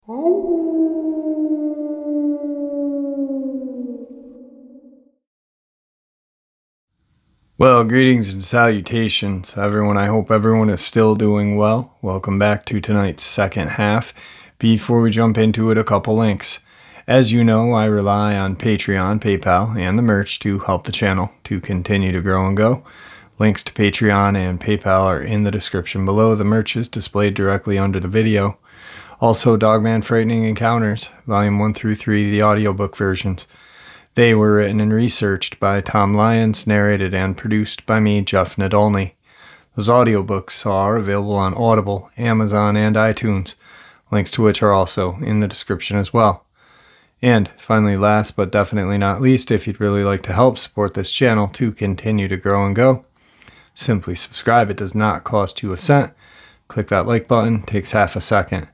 Well, greetings and salutations, everyone. I hope everyone is still doing well. Welcome back to tonight's second half. Before we jump into it, a couple links. As you know, I rely on Patreon, PayPal, and the merch to help the channel to continue to grow and go. Links to Patreon and PayPal are in the description below. The merch is displayed directly under the video. Also, Dogman Frightening Encounters, Volume 1 through 3, the audiobook versions. They were written and researched by Tom Lyons, narrated and produced by me, Jeff Nadolny. Those audiobooks are available on Audible, Amazon, and iTunes, links to which are also in the description as well. And finally, last but definitely not least, if you'd really like to help support this channel to continue to grow and go, simply subscribe. It does not cost you a cent. Click that like button, takes half a second.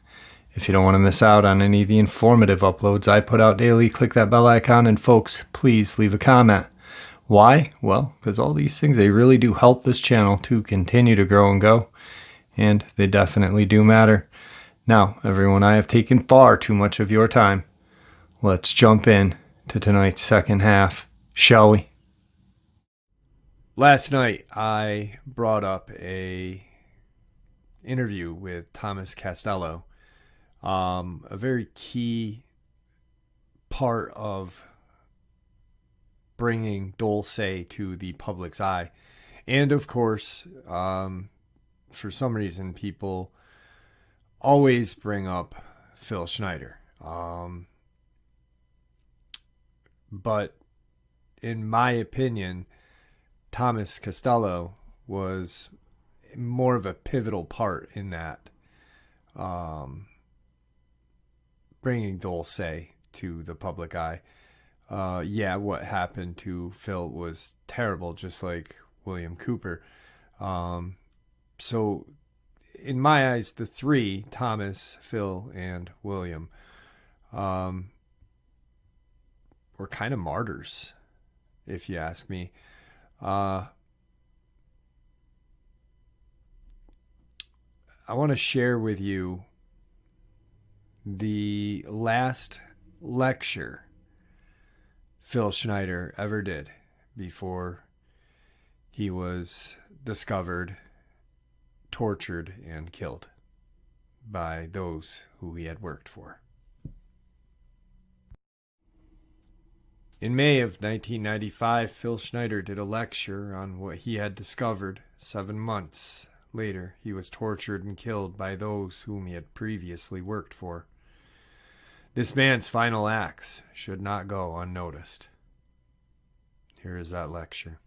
If you don't want to miss out on any of the informative uploads I put out daily, click that bell icon, and folks, please leave a comment. Why? Well, because all these things, they really do help this channel to continue to grow and go, and they definitely do matter. Now, everyone, I have taken far too much of your time. Let's jump in to tonight's second half, shall we? Last night, I brought up a interview with Thomas Castello. A very key part of bringing Dulce to the public's eye. And of course, for some reason, people always bring up Phil Schneider. But in my opinion, Thomas Castello was more of a pivotal part in that. Bringing Dulce to the public eye. What happened to Phil was terrible, just like William Cooper. So, in my eyes, the three, Thomas, Phil, and William, were kind of martyrs, if you ask me. I want to share with you the last lecture Phil Schneider ever did before he was discovered, tortured, and killed by those who he had worked for. In May of 1995, Phil Schneider did a lecture on what he had discovered. 7 months later, he was tortured and killed by those whom he had previously worked for. This man's final acts should not go unnoticed. Here is that lecture.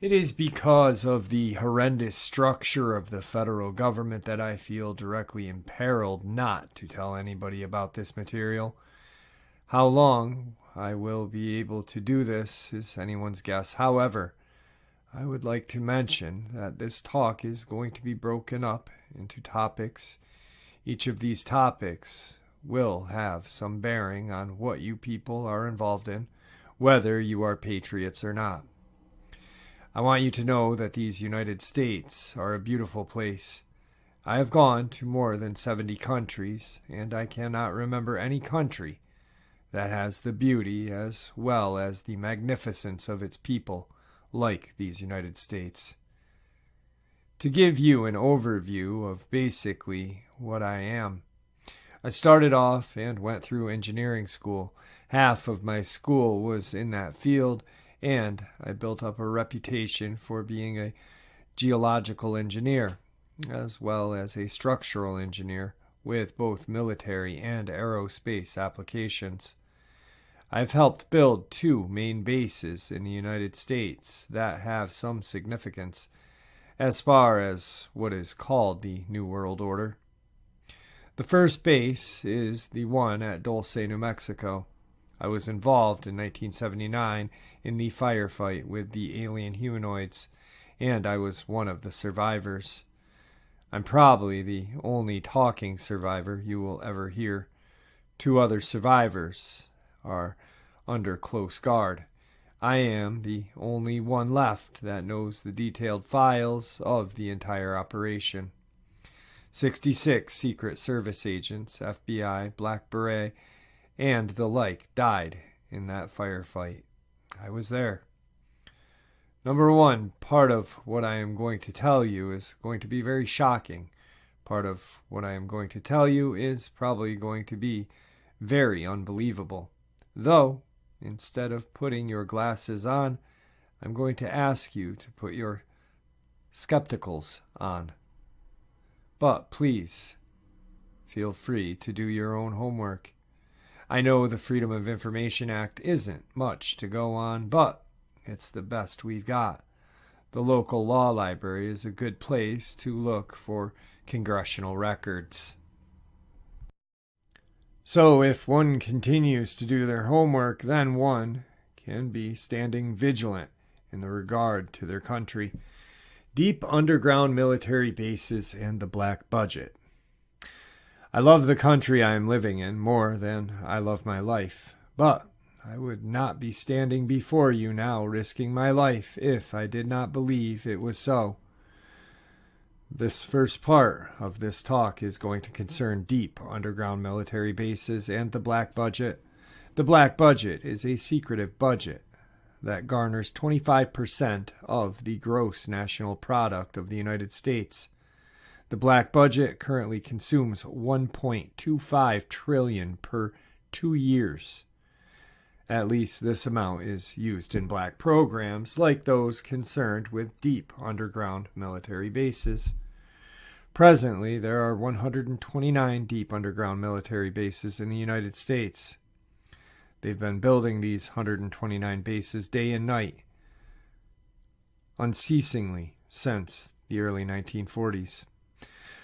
It is because of the horrendous structure of the federal government that I feel directly imperiled not to tell anybody about this material. How long I will be able to do this is anyone's guess. However, I would like to mention that this talk is going to be broken up into topics. Each of these topics will have some bearing on what you people are involved in, whether you are patriots or not. I want you to know that these United States are a beautiful place. I have gone to more than 70 countries, and I cannot remember any country that has the beauty as well as the magnificence of its people like these United States. To give you an overview of basically what I am, I started off and went through engineering school. Half of my school was in that field, and I built up a reputation for being a geological engineer, as well as a structural engineer with both military and aerospace applications. I've helped build 2 main bases in the United States that have some significance as far as what is called the New World Order. The first base is the one at Dulce, New Mexico. I was involved in 1979 in the firefight with the alien humanoids, and I was one of the survivors. I'm probably the only talking survivor you will ever hear. 2 other survivors are under close guard. I am the only one left that knows the detailed files of the entire operation. 66 Secret Service agents, FBI, Black Beret, and the like died in that firefight. I was there. Number one, part of what I am going to tell you is going to be very shocking. Part of what I am going to tell you is probably going to be very unbelievable. Though, instead of putting your glasses on, I'm going to ask you to put your skepticals on. But please, feel free to do your own homework. I know the Freedom of Information Act isn't much to go on, but it's the best we've got. The local law library is a good place to look for congressional records. So if one continues to do their homework, then one can be standing vigilant in the regard to their country. Deep underground military bases and the black budget. I love the country I am living in more than I love my life, but I would not be standing before you now risking my life if I did not believe it was so. This first part of this talk is going to concern deep underground military bases and the black budget. The black budget is a secretive budget that garners 25% of the gross national product of the United States. The black budget currently consumes $1.25 trillion per 2 years. At least this amount is used in black programs like those concerned with deep underground military bases. Presently, there are 129 deep underground military bases in the United States. They've been building these 129 bases day and night, unceasingly since the early 1940s.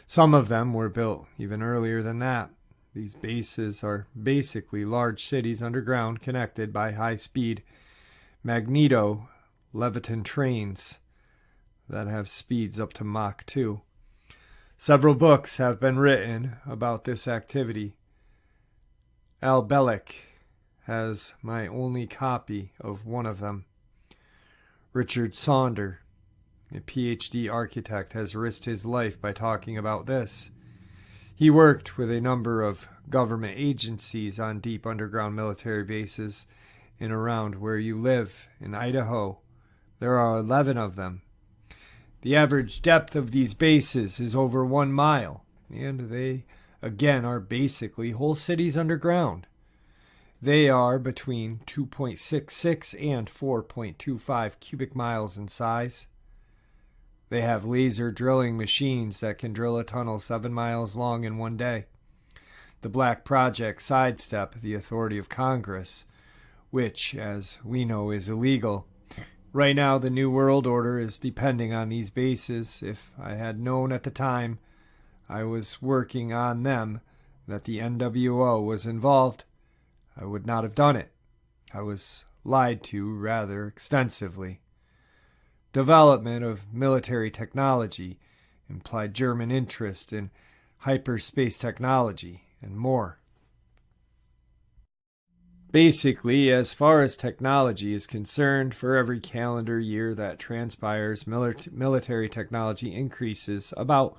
Some of them were built even earlier than that. These bases are basically large cities underground connected by high-speed magneto-leviton trains that have speeds up to Mach 2. Several books have been written about this activity. Al Bellick has my only copy of one of them. Richard Saunder, a PhD architect, has risked his life by talking about this. He worked with a number of government agencies on deep underground military bases in around where you live, in Idaho. There are 11 of them. The average depth of these bases is over 1 mile, and they, again, are basically whole cities underground. They are between 2.66 and 4.25 cubic miles in size. They have laser drilling machines that can drill a tunnel 7 miles long in one day. The Black Project sidestep the authority of Congress, which, as we know, is illegal. Right now, the New World Order is depending on these bases. If I had known at the time I was working on them that the NWO was involved, I would not have done it. I was lied to rather extensively. Development of military technology implied German interest in hyperspace technology and more. Basically, as far as technology is concerned, for every calendar year that transpires, military technology increases about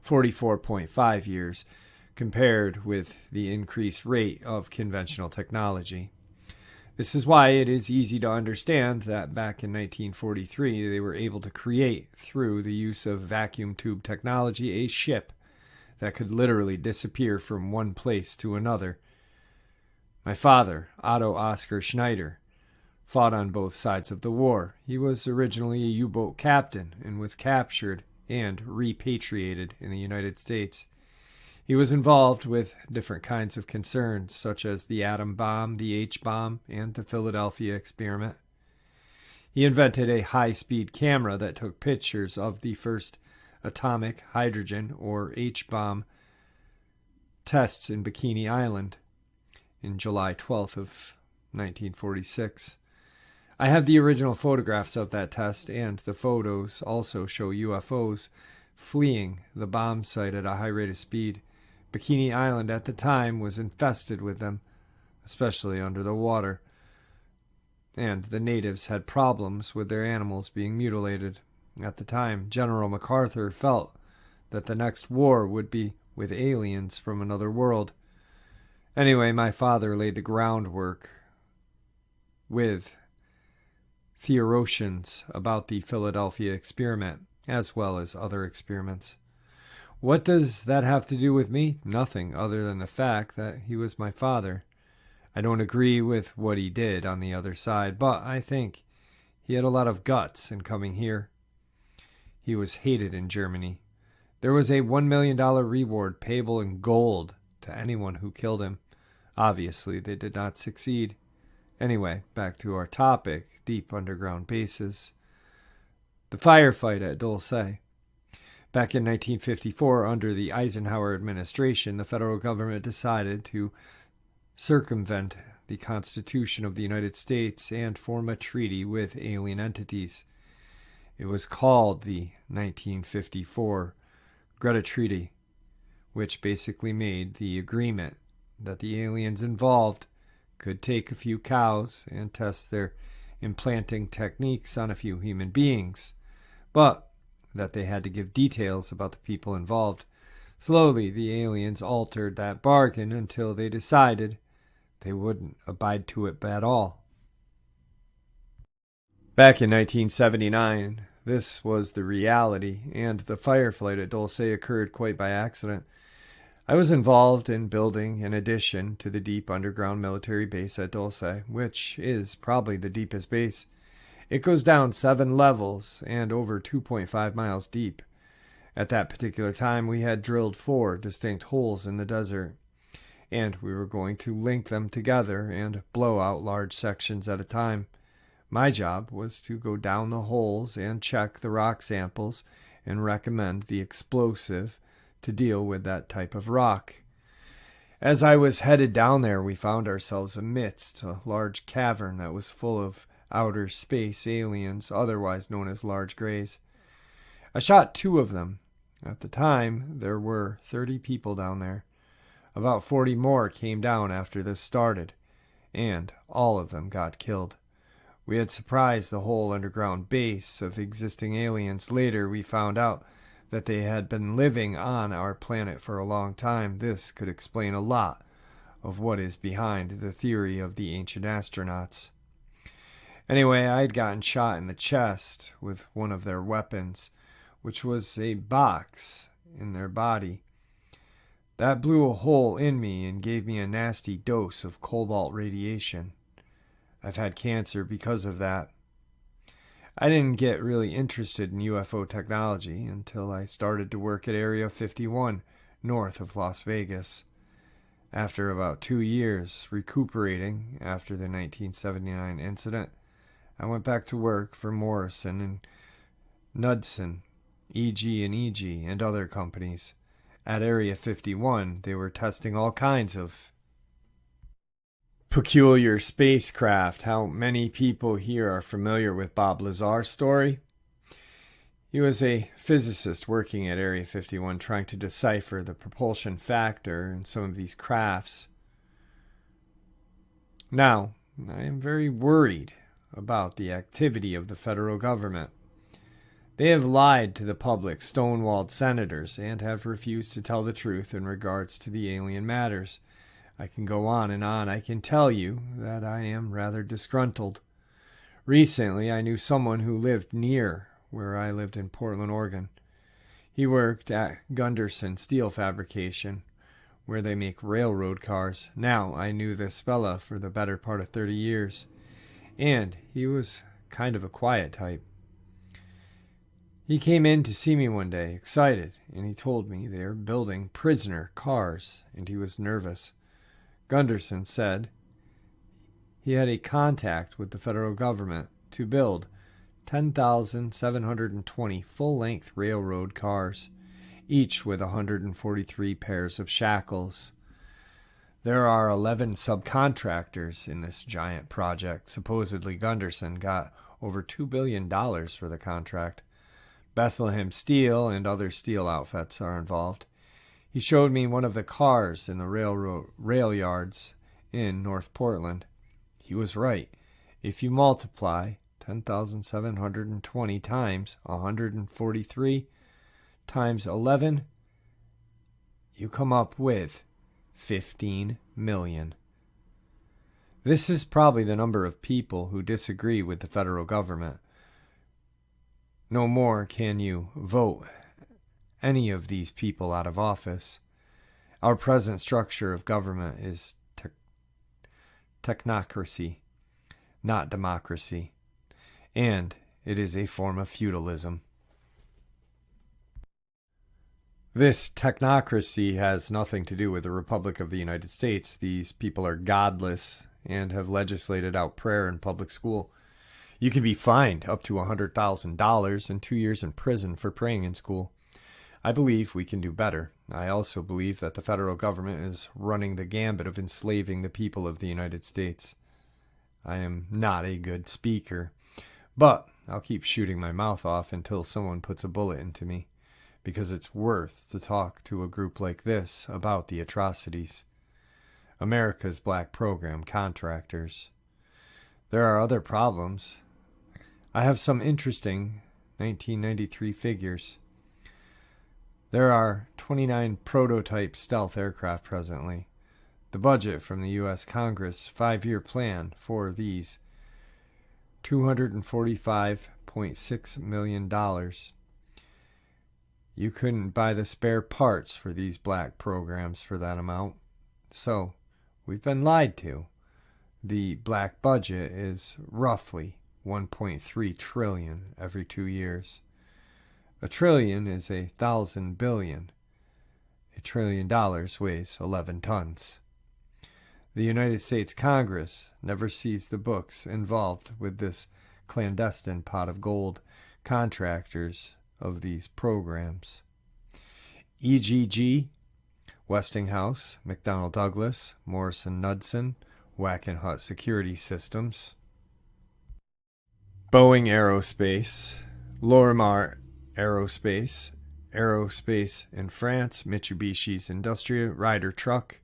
44.5 years, compared with the increased rate of conventional technology. This is why it is easy to understand that back in 1943 they were able to create, through the use of vacuum tube technology, a ship that could literally disappear from one place to another. My father, Otto Oskar Schneider, fought on both sides of the war. He was originally a U-boat captain and was captured and repatriated in the United States. He was involved with different kinds of concerns, such as the atom bomb, the H-bomb, and the Philadelphia experiment. He invented a high-speed camera that took pictures of the first atomic hydrogen, or H-bomb, tests in Bikini Island in July 12th of 1946. I have the original photographs of that test, and the photos also show UFOs fleeing the bomb site at a high rate of speed. Bikini Island at the time was infested with them, especially under the water, and the natives had problems with their animals being mutilated. At the time, General MacArthur felt that the next war would be with aliens from another world. Anyway, my father laid the groundwork with theorians about the Philadelphia experiment, as well as other experiments. What does that have to do with me? Nothing, other than the fact that he was my father. I don't agree with what he did on the other side, but I think he had a lot of guts in coming here. He was hated in Germany. There was a $1 million reward payable in gold to anyone who killed him. Obviously, they did not succeed. Anyway, back to our topic, deep underground bases. The firefight at Dulce. Back in 1954, under the Eisenhower administration, the federal government decided to circumvent the Constitution of the United States and form a treaty with alien entities. It was called the 1954 Greta Treaty, which basically made the agreement that the aliens involved could take a few cows and test their implanting techniques on a few human beings, but that they had to give details about the people involved. Slowly, the aliens altered that bargain until they decided they wouldn't abide to it at all. Back in 1979, this was the reality, and the firefight at Dulce occurred quite by accident. I was involved in building an addition to the deep underground military base at Dulce, which is probably the deepest base. It goes down 7 levels and over 2.5 miles deep. At that particular time, we had drilled 4 distinct holes in the desert, and we were going to link them together and blow out large sections at a time. My job was to go down the holes and check the rock samples and recommend the explosive to deal with that type of rock. As I was headed down there, we found ourselves amidst a large cavern that was full of outer space aliens, otherwise known as large grays. I shot 2 of them. At the time, there were 30 people down there. About 40 more came down after this started, and all of them got killed. We had surprised the whole underground base of existing aliens. Later, we found out that they had been living on our planet for a long time. This could explain a lot of what is behind the theory of the ancient astronauts. Anyway, I had gotten shot in the chest with one of their weapons, which was a box in their body. That blew a hole in me and gave me a nasty dose of cobalt radiation. I've had cancer because of that. I didn't get really interested in UFO technology until I started to work at Area 51, north of Las Vegas. After about 2 years recuperating after the 1979 incident, I went back to work for Morrison and Knudsen, EG&EG, and other companies. At Area 51, they were testing all kinds of peculiar spacecraft. How many people here are familiar with Bob Lazar's story? He was a physicist working at Area 51 trying to decipher the propulsion factor in some of these crafts. Now, I am very worried about the activity of the federal government. They have lied to the public, stonewalled senators, and have refused to tell the truth in regards to the alien matters. I can go on and on. I can tell you that I am rather disgruntled. Recently, I knew someone who lived near where I lived in Portland, Oregon. He worked at Gunderson Steel Fabrication, where they make railroad cars. Now, I knew this fella for the better part of 30 years, and he was kind of a quiet type. He came in to see me one day, excited, and he told me they are building prisoner cars, and he was nervous. Gunderson said he had a contact with the federal government to build 10,720 full-length railroad cars, each with 143 pairs of shackles. There are 11 subcontractors in this giant project. Supposedly Gunderson got over $2 billion for the contract. Bethlehem Steel and other steel outfits are involved. He showed me one of the cars in the rail yards in North Portland. He was right. If you multiply 10,720 times 143 times 11, you come up with 15 million. This is probably the number of people who disagree with the federal government. No more can you vote any of these people out of office. Our present structure of government is technocracy, not democracy, and it is a form of feudalism. This technocracy has nothing to do with the Republic of the United States. These people are godless and have legislated out prayer in public school. You can be fined up to $100,000 and 2 years in prison for praying in school. I believe we can do better. I also believe that the federal government is running the gambit of enslaving the people of the United States. I am not a good speaker, but I'll keep shooting my mouth off until someone puts a bullet into me, because it's worth to talk to a group like this about the atrocities. America's black program contractors. There are other problems. I have some interesting 1993 figures. There are 29 prototype stealth aircraft presently. The budget from the U.S. Congress 5-year plan for these $245.6 million. You couldn't buy the spare parts for these black programs for that amount. So, we've been lied to. The black budget is roughly $1.3 trillion every 2 years. A trillion is 1,000 billion. $1 trillion weighs 11 tons. The United States Congress never sees the books involved with this clandestine pot of gold contractors of these programs. EGG, Westinghouse, McDonnell Douglas, Morrison Knudsen, Wackenhut Security Systems, Boeing Aerospace, Lorimar Aerospace, Aerospace in France, Mitsubishi's Industria, Ryder Truck,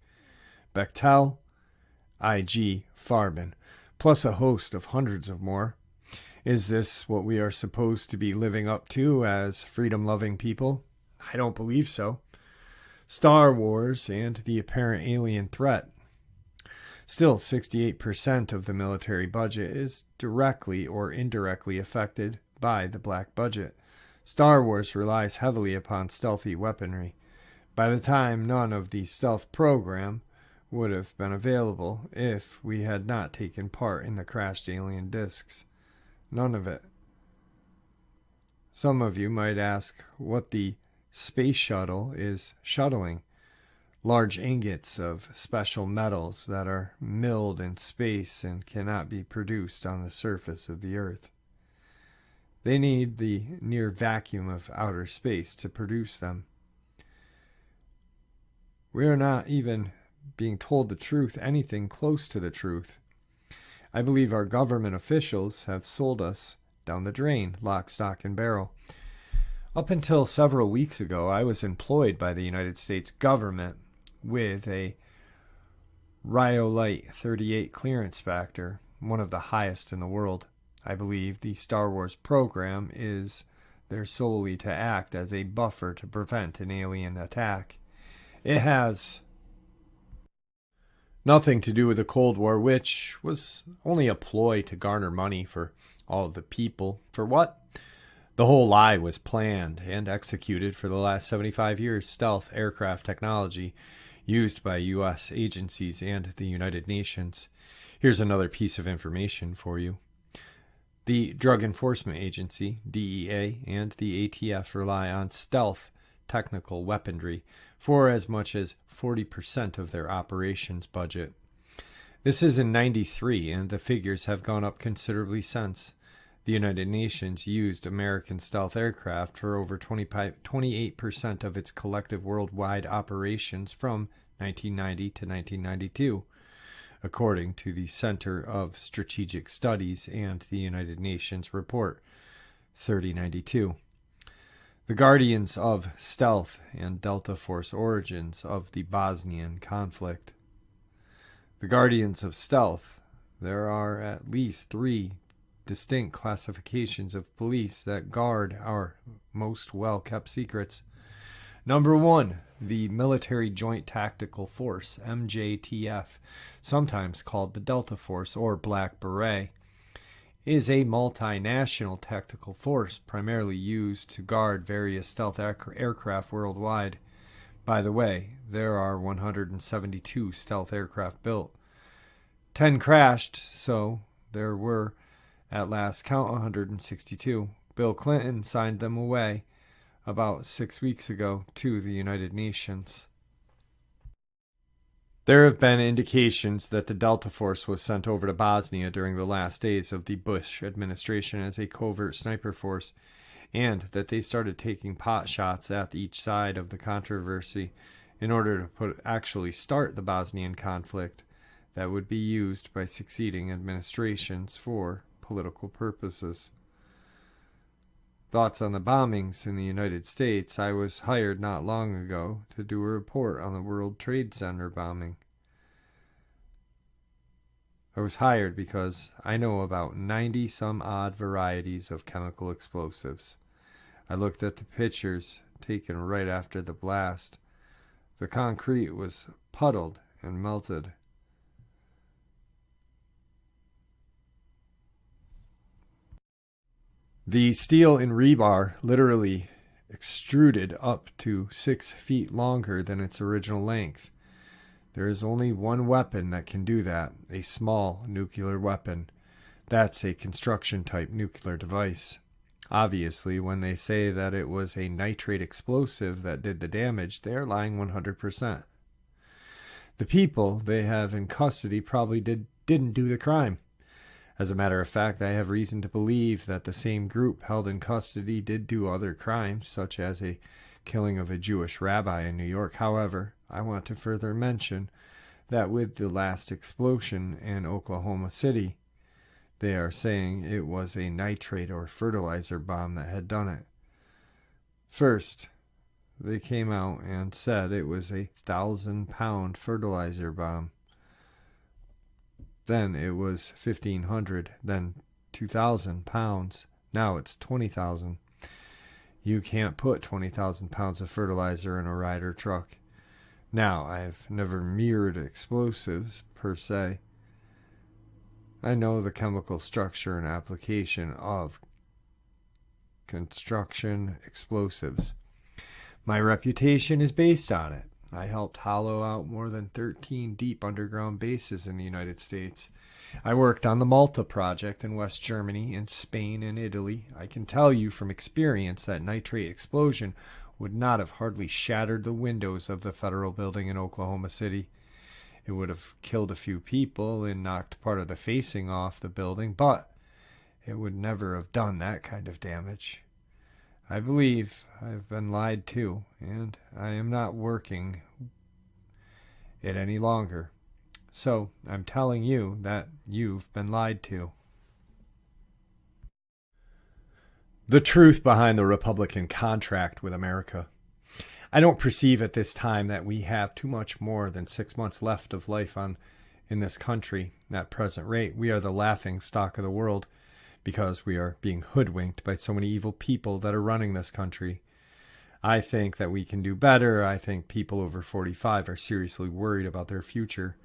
Bechtel, IG Farben, plus a host of hundreds of more. Is this what we are supposed to be living up to as freedom-loving people? I don't believe so. Star Wars and the apparent alien threat. Still, 68% of the military budget is directly or indirectly affected by the black budget. Star Wars relies heavily upon stealthy weaponry. By the time none of the stealth program would have been available if we had not taken part in the crashed alien discs. None of it. Some of you might ask what the space shuttle is shuttling. Large ingots of special metals that are milled in space and cannot be produced on the surface of the Earth. They need the near vacuum of outer space to produce them. We are not even being told the truth, anything close to the truth. I believe our government officials have sold us down the drain, lock, stock, and barrel. Up until several weeks ago, I was employed by the United States government with a Rhyolite 38 clearance factor, one of the highest in the world. I believe the Star Wars program is there solely to act as a buffer to prevent an alien attack. It has nothing to do with the Cold War, which was only a ploy to garner money for all of the people. For what? The whole lie was planned and executed for the last 75 years. Stealth aircraft technology used by U.S. agencies and the United Nations. Here's another piece of information for you. The Drug Enforcement Agency, DEA, and the ATF rely on stealth technical weaponry for as much as 40% of their operations budget. This is in '93, and the figures have gone up considerably since. The United Nations used American stealth aircraft for over 28% of its collective worldwide operations from 1990 to 1992. According to the Center of Strategic Studies and the United Nations Report 3092. The Guardians of Stealth and Delta Force Origins of the Bosnian conflict. The Guardians of Stealth. There are at least 3 distinct classifications of police that guard our most well-kept secrets. Number 1, the Military Joint Tactical Force, MJTF, sometimes called the Delta Force or Black Beret, is a multinational tactical force primarily used to guard various stealth aircraft worldwide. By the way, there are 172 stealth aircraft built. 10 crashed, so there were, at last count, 162. Bill Clinton signed them away about 6 weeks ago to the United Nations. There have been indications that the Delta Force was sent over to Bosnia during the last days of the Bush administration as a covert sniper force, and that they started taking pot shots at each side of the controversy in order to actually start the Bosnian conflict that would be used by succeeding administrations for political purposes. Thoughts on the bombings in the United States. I was hired not long ago to do a report on the World Trade Center bombing. I was hired because I know about 90 some odd varieties of chemical explosives. I looked at the pictures taken right after the blast. The concrete was puddled and melted. The steel in rebar literally extruded up to 6 feet longer than its original length. There is only one weapon that can do that, a small nuclear weapon. That's a construction-type nuclear device. Obviously, when they say that it was a nitrate explosive that did the damage, they are lying 100%. The people they have in custody probably didn't do the crime. As a matter of fact, I have reason to believe that the same group held in custody did do other crimes, such as a killing of a Jewish rabbi in New York. However, I want to further mention that with the last explosion in Oklahoma City, they are saying it was a nitrate or fertilizer bomb that had done it. First, they came out and said it was a 1,000-pound fertilizer bomb. Then it was 1,500, then 2,000 pounds. Now it's 20,000. You can't put 20,000 pounds of fertilizer in a Ryder truck. Now, I've never mirrored explosives, per se. I know the chemical structure and application of construction explosives. My reputation is based on it. I helped hollow out more than 13 deep underground bases in the United States. I worked on the Malta project in West Germany, in Spain, and Italy. I can tell you from experience that nitrate explosion would not have hardly shattered the windows of the federal building in Oklahoma City. It would have killed a few people and knocked part of the facing off the building, but it would never have done that kind of damage. I believe I've been lied to, and I am not working it any longer. So I'm telling you that you've been lied to. The truth behind the Republican contract with America. I don't perceive at this time that we have too much more than 6 months left of life in this country. At present rate, we are the laughing stock of the world, because we are being hoodwinked by so many evil people that are running this country. I think that we can do better. I think people over 45 are seriously worried about their future.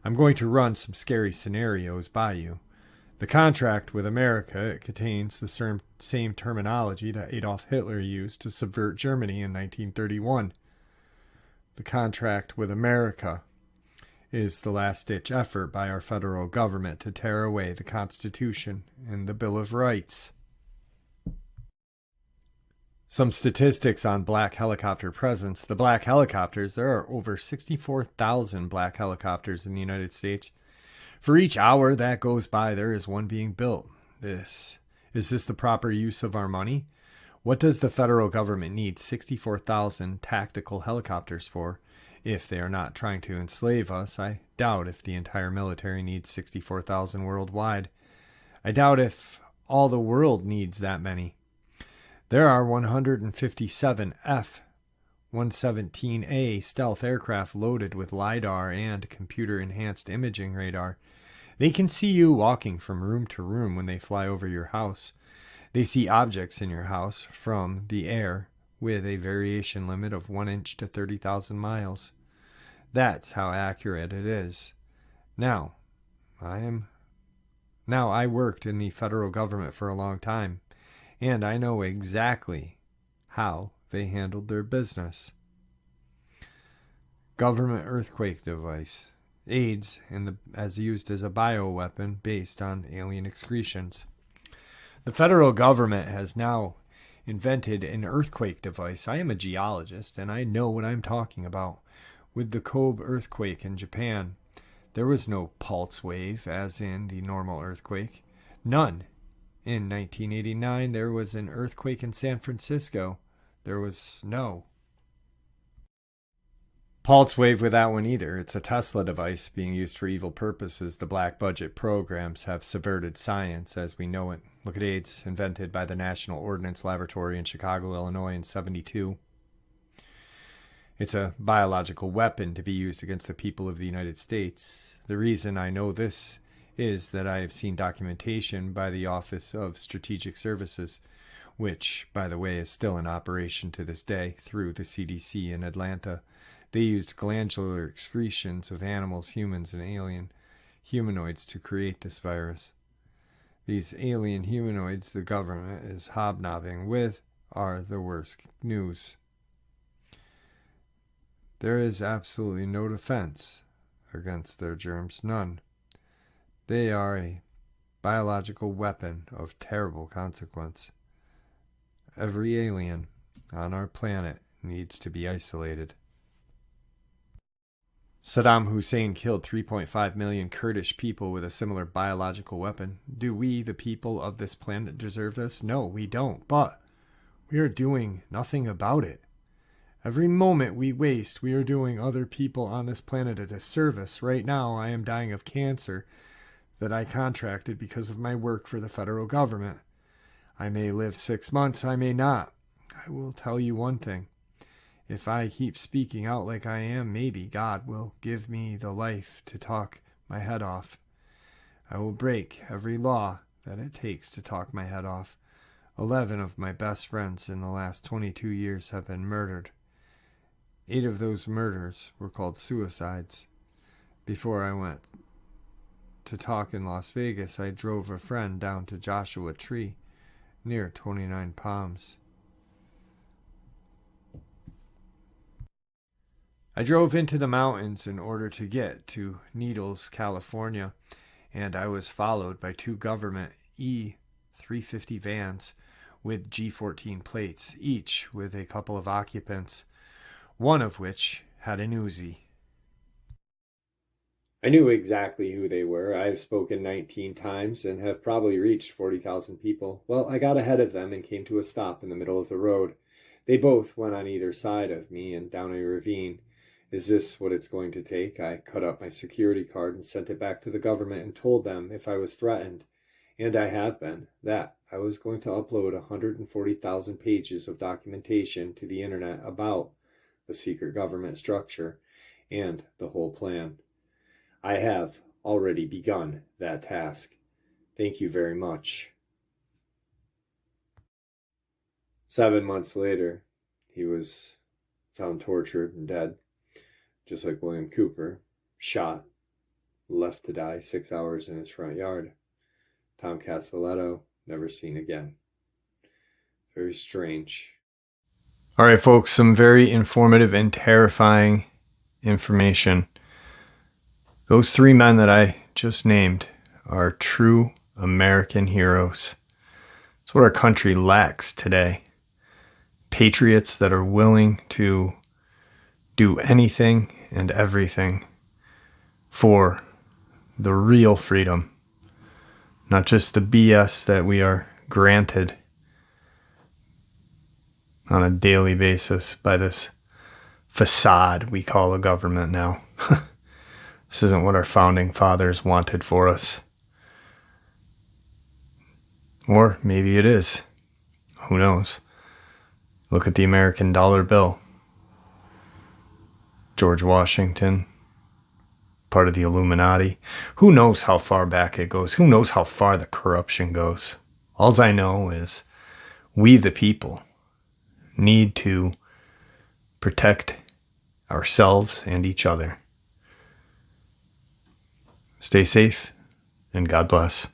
I'm going to run some scary scenarios by you. The contract with America, it contains the same terminology that Adolf Hitler used to subvert Germany in 1931. The contract with America is the last-ditch effort by our federal government to tear away the Constitution and the Bill of Rights. Some statistics on black helicopter presence. The black helicopters, there are over 64,000 black helicopters in the United States. For each hour that goes by, there is one being built. Is this the proper use of our money? What does the federal government need 64,000 tactical helicopters for? If they are not trying to enslave us, I doubt if the entire military needs 64,000 worldwide. I doubt if all the world needs that many. There are 157 F-117A stealth aircraft loaded with LiDAR and computer-enhanced imaging radar. They can see you walking from room to room when they fly over your house. They see objects in your house from the air with a variation limit of 1 inch to 30,000 miles. That's how accurate it is. Now, I worked in the federal government for a long time, and I know exactly how they handled their business. Government earthquake device. AIDS as used as a bioweapon based on alien excretions. The federal government has now invented an earthquake device. I am a geologist, and I know what I'm talking about. With the Kobe earthquake in Japan, there was no pulse wave, as in the normal earthquake. None. In 1989, there was an earthquake in San Francisco. There was no pulse wave with that one either. It's a Tesla device being used for evil purposes. The black budget programs have subverted science as we know it. Look at AIDS, invented by the National Ordnance Laboratory in Chicago, Illinois in 1972. It's a biological weapon to be used against the people of the United States. The reason I know this is that I have seen documentation by the Office of Strategic Services, which, by the way, is still in operation to this day through the CDC in Atlanta. They used glandular excretions of animals, humans, and alien humanoids to create this virus. These alien humanoids the government is hobnobbing with are the worst news. There is absolutely no defense against their germs, none. They are a biological weapon of terrible consequence. Every alien on our planet needs to be isolated. Saddam Hussein killed 3.5 million Kurdish people with a similar biological weapon. Do we, the people of this planet, deserve this? No, we don't. But we are doing nothing about it. Every moment we waste, we are doing other people on this planet a disservice. Right now, I am dying of cancer that I contracted because of my work for the federal government. I may live 6 months, I may not. I will tell you one thing. If I keep speaking out like I am, maybe God will give me the life to talk my head off. I will break every law that it takes to talk my head off. 11 of my best friends in the last 22 years have been murdered. 8 of those murders were called suicides. Before I went to talk in Las Vegas, I drove a friend down to Joshua Tree near 29 Palms. I drove into the mountains in order to get to Needles, California, and I was followed by 2 government E350 vans with G14 plates, each with a couple of occupants, one of which had an Uzi. I knew exactly who they were. I have spoken 19 times and have probably reached 40,000 people. Well, I got ahead of them and came to a stop in the middle of the road. They both went on either side of me and down a ravine. Is this what it's going to take? I cut up my security card and sent it back to the government and told them if I was threatened, and I have been, that I was going to upload 140,000 pages of documentation to the internet about the secret government structure and the whole plan. I have already begun that task. Thank you very much. 7 months later, he was found tortured and dead, just like William Cooper, shot, left to die 6 hours in his front yard. Tom Castelletto, never seen again. Very strange. All right, folks, some very informative and terrifying information. Those 3 men that I just named are true American heroes. It's what our country lacks today. Patriots that are willing to do anything and everything for the real freedom, not just the BS that we are granted on a daily basis by this facade we call a government now. This isn't what our founding fathers wanted for us. Or maybe it is. Who knows? Look at the American dollar bill. George Washington, part of the Illuminati. Who knows how far back it goes? Who knows how far the corruption goes? All I know is we the people need to protect ourselves and each other. Stay safe, and God bless.